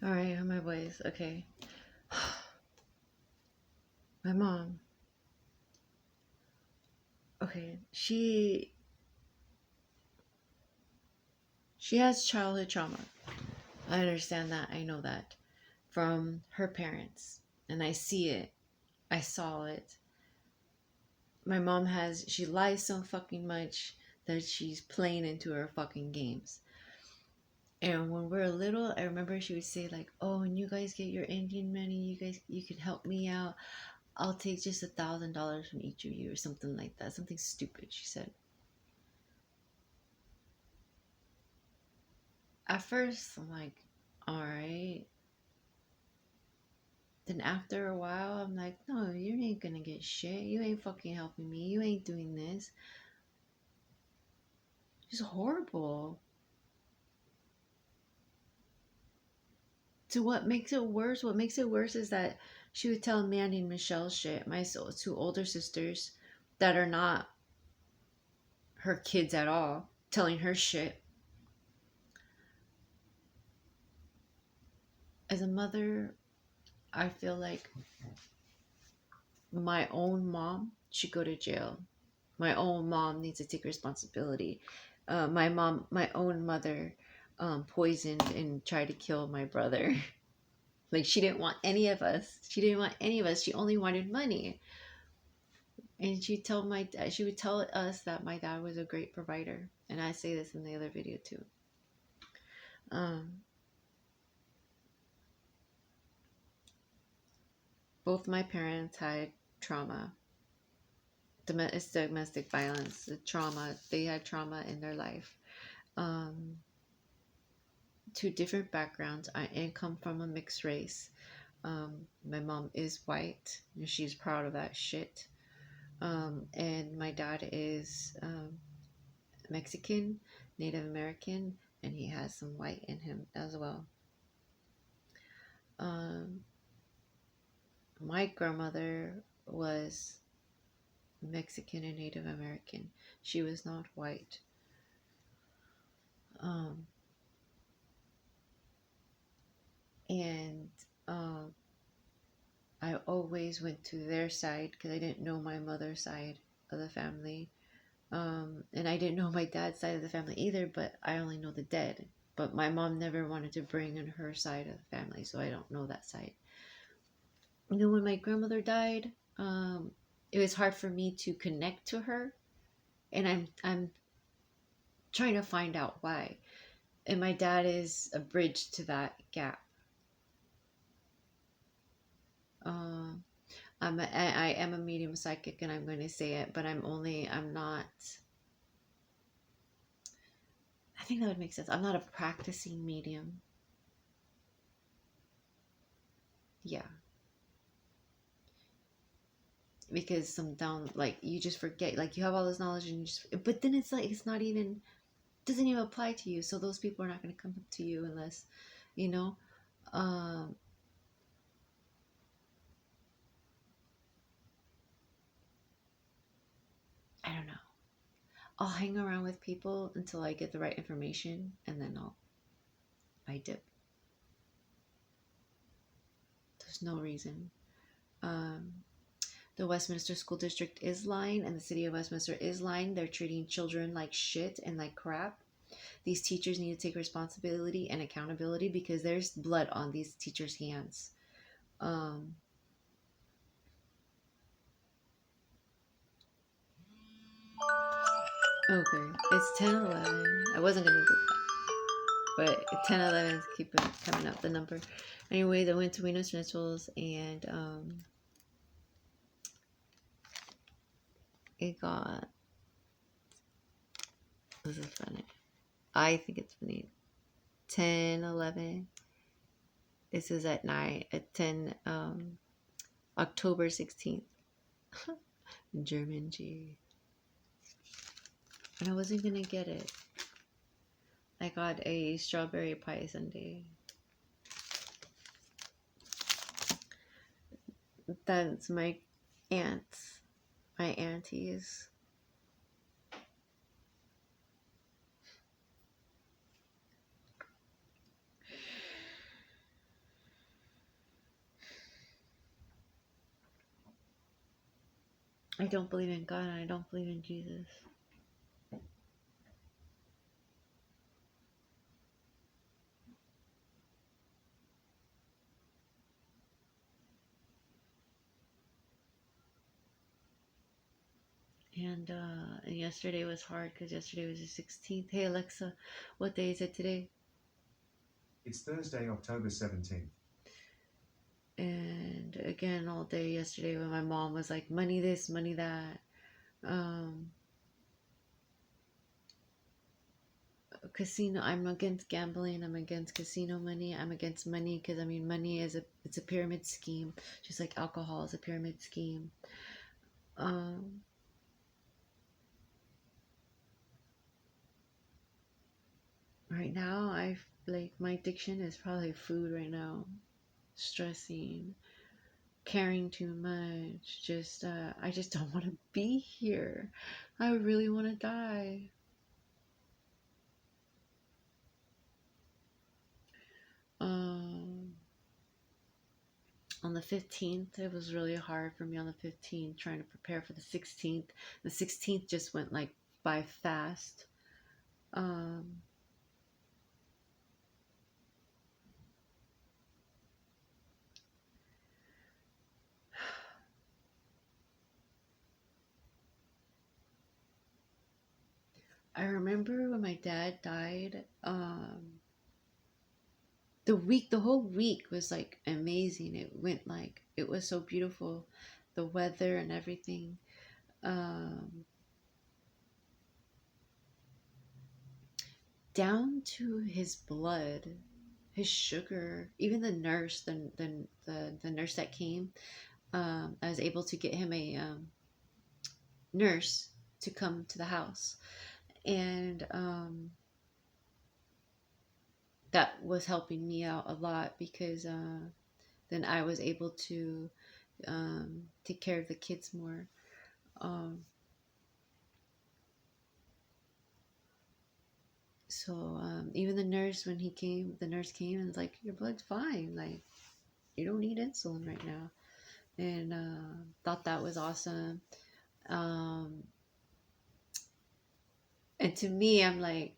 All right, my voice. Okay. My mom. Okay, she has childhood trauma. I understand that. I know that from her parents, and I see it. I saw it. My mom she lies so fucking much that she's playing into her fucking games. And when we're little, I remember she would say like, "Oh, when you guys get your Indian money, you can help me out. I'll take just $1,000 from each of you," or something like that. Something stupid she said. At first, I'm like, all right. Then after a while, I'm like, no, you ain't gonna get shit. You ain't fucking helping me. You ain't doing this. It's horrible. So what makes it worse is that she would tell Mandy and Michelle shit, my two older sisters that are not her kids at all, telling her shit. As a mother, I feel like my own mom should go to jail. My own mom needs to take responsibility. My own mother, poisoned and tried to kill my brother. Like, she didn't want any of us. She didn't want any of us. She only wanted money. And she would tell us that my dad was a great provider. And I say this in the other video too. Um, both my parents had trauma. It's domestic violence, the trauma. They had trauma in their life. Um, two different backgrounds. I come from a mixed race. My mom is white, and she's proud of that shit. And my dad is Mexican, Native American, and he has some white in him as well. My grandmother was Mexican and Native American. She was not white. And I always went to their side because I didn't know my mother's side of the family. And I didn't know my dad's side of the family either, but I only know the dead. But my mom never wanted to bring in her side of the family, so I don't know that side. You know, when my grandmother died, it was hard for me to connect to her, and I'm trying to find out why. And my dad is a bridge to that gap. Uh, I am a medium psychic, and I'm going to say it, but I'm not. I think that would make sense. I'm not a practicing medium. Yeah. Because some down, like, you just forget, like, you have all this knowledge and you just, but then it's like, it's not even, doesn't even apply to you. So those people are not going to come up to you unless, you know, um, I don't know. I'll hang around with people until I get the right information, and then I dip. There's no reason. Um, the Westminster School District is lying, and the city of Westminster is lying. They're treating children like shit and like crap. These teachers need to take responsibility and accountability because there's blood on these teachers' hands. Um, okay, it's 10:11. I wasn't gonna do that, but 10:11 is keep coming up the number. Anyway, I went to Wiener Schnitzels, and it got. This is funny. I think it's funny. 10:11. This is at night at 10 October 16th. German G. And I wasn't gonna get it. I got a strawberry pie sundae. That's my aunts, my aunties. I don't believe in God and I don't believe in Jesus. And yesterday was hard because yesterday was the 16th. Hey Alexa, what day is it today? It's Thursday, October 17th. And again, all day yesterday when my mom was like, money this, money that. Um, Casino, I'm against gambling. I'm against casino money. I'm against money because I mean, money is it's a pyramid scheme, just like alcohol is a pyramid scheme. Um, right now, I like my addiction is probably food right now. Stressing, caring too much. Just I just don't want to be here. I really want to die. Um, on the 15th, it was really hard for me on the 15th trying to prepare for the 16th. The 16th just went like by fast. Um, I remember when my dad died. The whole week was like amazing. It went like it was so beautiful, the weather and everything. Um, Down to his blood, his sugar, even the nurse, the nurse that came. I was able to get him a nurse to come to the house, and that was helping me out a lot because then I was able to take care of the kids more. Um, Even the nurse came and was like, "Your blood's fine. Like you don't need insulin right now," and thought that was awesome. Um, and to me, I'm like,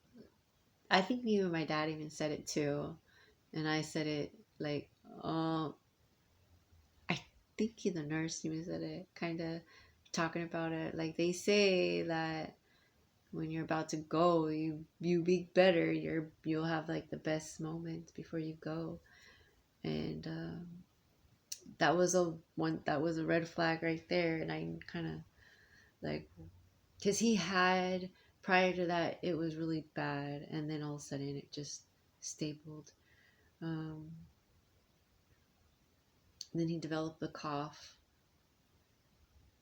I think me and my dad even said it too, and I said it like, "Oh, I think the nurse even said it, kind of talking about it. Like they say that when you're about to go, you be better. You'll have like the best moments before you go." And that was a red flag right there. And I kind of like, because he had prior to that it was really bad, and then all of a sudden it just stabled. Um, then he developed the cough,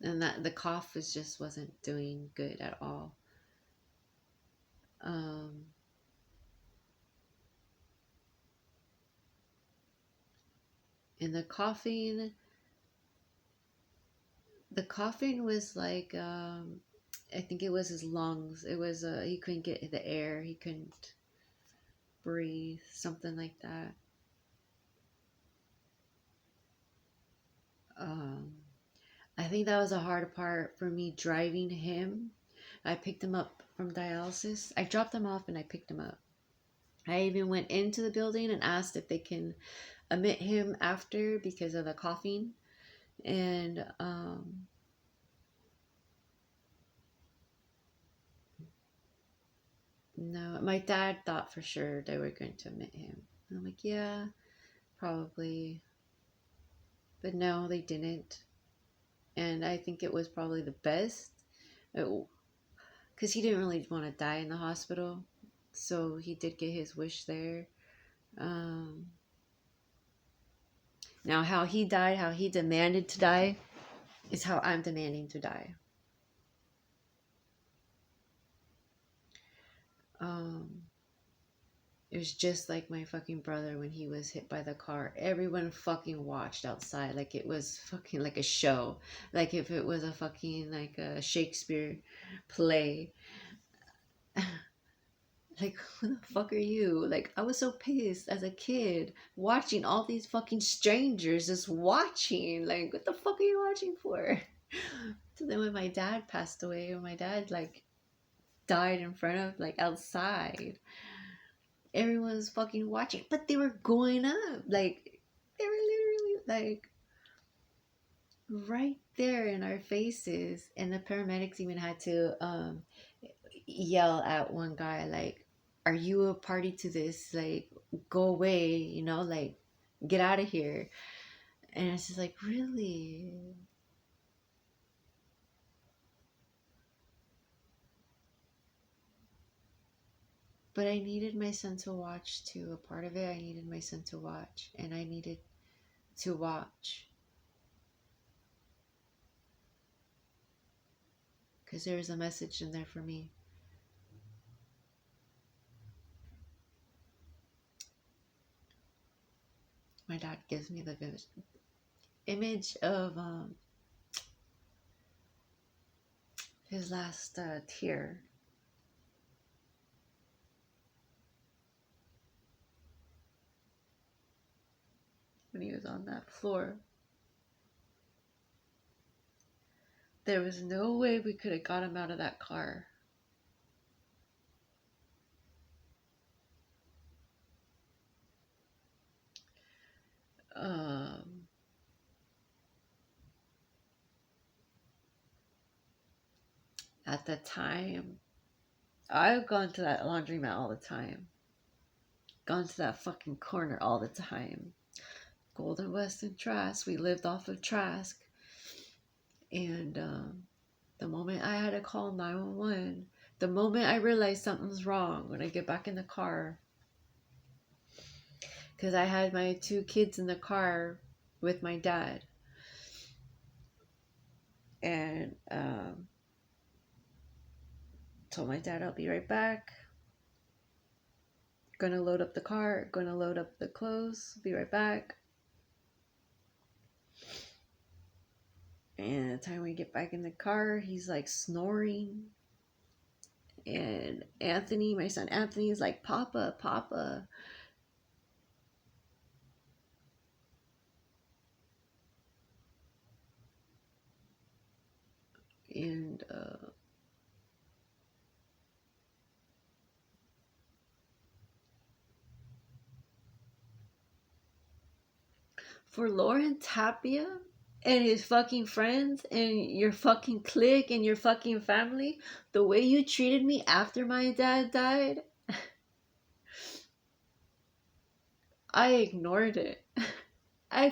and that the cough was just wasn't doing good at all. Um, and the coughing was like, I think it was his lungs. It was he couldn't get the air. He couldn't breathe, something like that. Um, I think that was a hard part for me driving him. I picked him up from dialysis. I dropped him off and I picked him up. I even went into the building and asked if they can admit him after because of the coughing. And no, my dad thought for sure they were going to admit him. And I'm like, yeah, probably. But no, they didn't. And I think it was probably the best. Because he didn't really want to die in the hospital. So he did get his wish there. Um, Now, how he died, how he demanded to die, is how I'm demanding to die. Um, it was just like my fucking brother when he was hit by the car. Everyone fucking watched outside like it was fucking like a show. Like if it was a fucking like a Shakespeare play. Like, who the fuck are you? Like, I was so pissed as a kid watching all these fucking strangers just watching. Like, what the fuck are you watching for? So then when my dad passed away, when my dad like died in front of like outside, everyone was fucking watching, but they were going up. Like they were literally like right there in our faces. And the paramedics even had to yell at one guy like, are you a party to this? Like, go away, you know, like get out of here. And it's just like, really? But I needed my son to watch too. A part of it, I needed my son to watch, and I needed to watch because there was a message in there for me. My dad gives me the image of his last tear when he was on that floor. There was no way we could have got him out of that car. Um, at the time, I've gone to that laundromat all the time. Gone to that fucking corner all the time. Golden West and Trask. We lived off of Trask. And the moment I had to call 911, the moment I realized something's wrong when I get back in the car, because I had my two kids in the car with my dad. And told my dad I'll be right back. Gonna load up the car, gonna load up the clothes, be right back. And the time we get back in the car, he's like snoring. And Anthony, my son Anthony, is like, Papa, Papa. And for Lauren Tapia and his fucking friends and your fucking clique and your fucking family, the way you treated me after my dad died, I ignored it. I